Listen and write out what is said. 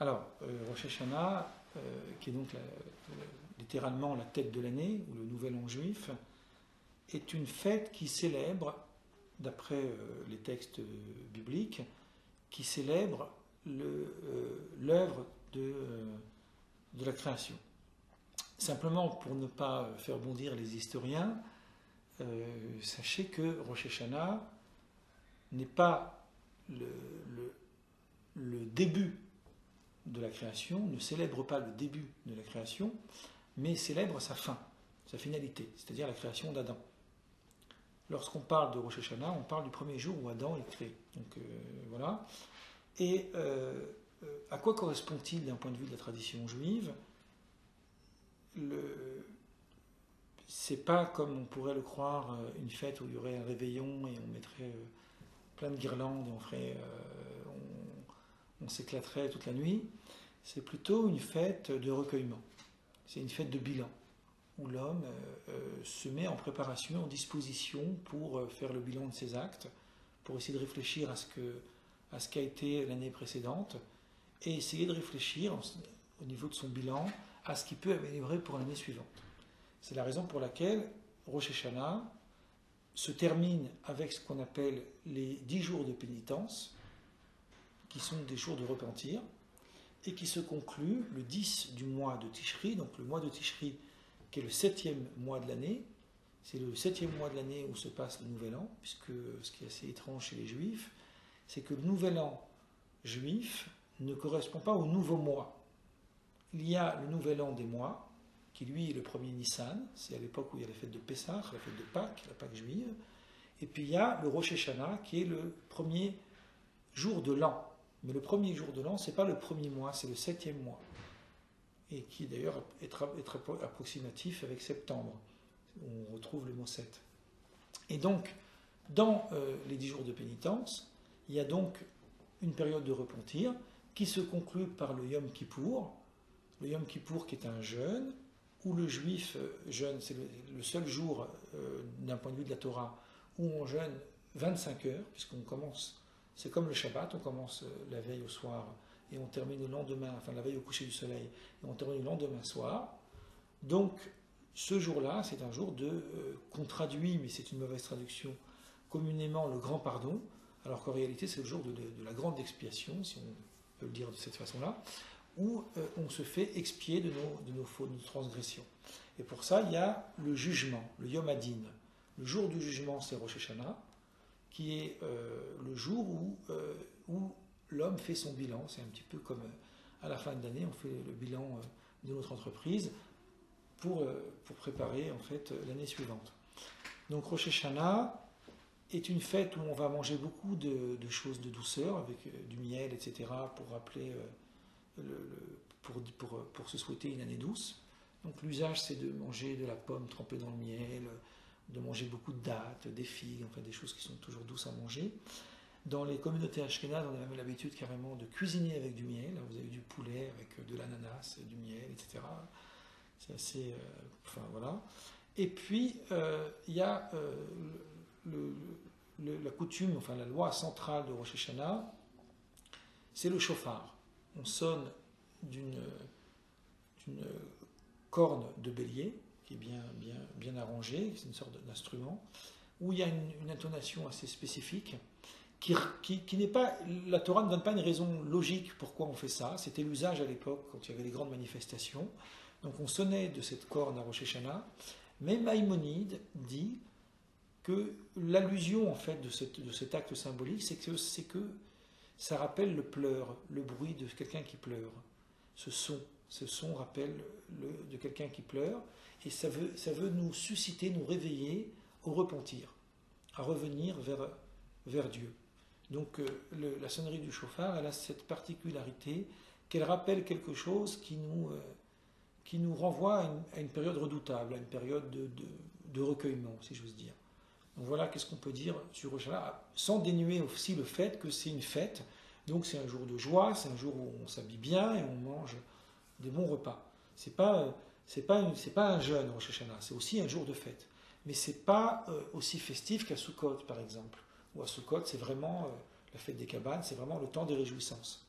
Alors, Rosh Hashanah, qui est donc littéralement la tête de l'année, ou le nouvel an juif, est une fête qui célèbre, d'après les textes bibliques, qui célèbre l'œuvre de la création. Simplement, pour ne pas faire bondir les historiens, sachez que Rosh Hashanah n'est pas le début de la création, ne célèbre pas le début de la création, mais célèbre sa fin, sa finalité, c'est-à-dire la création d'Adam. Lorsqu'on parle de Rosh Hashanah, on parle du premier jour où Adam est créé. Donc voilà. Et à quoi correspond-il d'un point de vue de la tradition juive? C'est pas comme on pourrait le croire, une fête où il y aurait un réveillon et on mettrait plein de guirlandes et on s'éclaterait toute la nuit. C'est plutôt une fête de recueillement. C'est une fête de bilan, où l'homme se met en préparation, en disposition pour faire le bilan de ses actes, pour essayer de réfléchir à ce qu'a été l'année précédente, et essayer de réfléchir au niveau de son bilan à ce qui peut améliorer pour l'année suivante. C'est la raison pour laquelle Rosh Hashanah se termine avec ce qu'on appelle les 10 jours de pénitence, qui sont des jours de repentir, et qui se conclut le 10 du mois de Tishri, donc le mois de Tishri qui est le 7e mois de l'année. C'est le 7e mois de l'année où se passe le Nouvel An, puisque ce qui est assez étrange chez les Juifs, c'est que le Nouvel An juif ne correspond pas au nouveau mois. Il y a le Nouvel An des mois, qui lui est le premier Nissan, c'est à l'époque où il y a la fête de Pessah, la fête de Pâques, la Pâque juive, et puis il y a le Rosh Hashanah, qui est le premier jour de l'an. Mais le premier jour de l'an, ce n'est pas le premier mois, c'est le 7e mois. Et qui d'ailleurs est très approximatif avec septembre. On retrouve le mot 7. Et donc, dans les 10 jours de pénitence, il y a donc une période de repentir qui se conclut par le Yom Kippour. Le Yom Kippour qui est un jeûne, où le juif jeûne, c'est le seul jour d'un point de vue de la Torah, où on jeûne 25 heures, puisqu'on commence. C'est comme le Shabbat, on commence la veille au soir et on termine le lendemain, enfin la veille au coucher du soleil, et on termine le lendemain soir. Donc ce jour-là, c'est un jour qu'on traduit, mais c'est une mauvaise traduction, communément le grand pardon, alors qu'en réalité c'est le jour de la grande expiation, si on peut le dire de cette façon-là, où on se fait expier de nos fautes, de nos transgressions. Et pour ça, il y a le jugement, le Yom Hadin. Le jour du jugement, c'est Rosh Hashanah, qui est le jour où l'homme fait son bilan. C'est un petit peu comme à la fin de l'année, on fait le bilan de notre entreprise pour préparer en fait l'année suivante. Donc Rosh Hashanah est une fête où on va manger beaucoup de choses de douceur, avec du miel, etc., pour rappeler, pour se souhaiter une année douce. Donc l'usage, c'est de manger de la pomme trempée dans le miel, de manger beaucoup de dattes, des figues, enfin des choses qui sont toujours douces à manger. Dans les communautés ashkénazes, on a même l'habitude carrément de cuisiner avec du miel. Vous avez du poulet avec de l'ananas, du miel, etc. C'est assez... enfin voilà. Et puis, il y a la coutume, enfin la loi centrale de Rosh Hashanah, c'est le shofar. On sonne d'une corne de bélier, qui est bien arrangée, c'est une sorte d'instrument, où il y a une intonation assez spécifique, qui n'est pas... La Torah ne donne pas une raison logique pourquoi on fait ça. C'était l'usage à l'époque, quand il y avait les grandes manifestations. Donc on sonnait de cette corne à Rosh Hashanah, mais Maïmonide dit que l'allusion en fait de cet acte symbolique, c'est que ça rappelle le pleur, le bruit de quelqu'un qui pleure. Ce son rappelle de quelqu'un qui pleure, et ça veut nous susciter, nous réveiller au repentir, à revenir vers Dieu. Donc la sonnerie du chauffard, elle a cette particularité qu'elle rappelle quelque chose qui nous renvoie à une période redoutable, à une période de recueillement, si j'ose dire. Donc voilà, qu'est-ce qu'on peut dire sur Rosh Hashanah, sans dénuer aussi le fait que c'est une fête, donc c'est un jour de joie, c'est un jour où on s'habille bien et on mange des bons repas. C'est pas un jeûne Rosh Hashanah, c'est aussi un jour de fête. Mais c'est pas aussi festif qu'à Sukkot, par exemple. Ou à Sukkot, c'est vraiment la fête des cabanes, c'est vraiment le temps des réjouissances.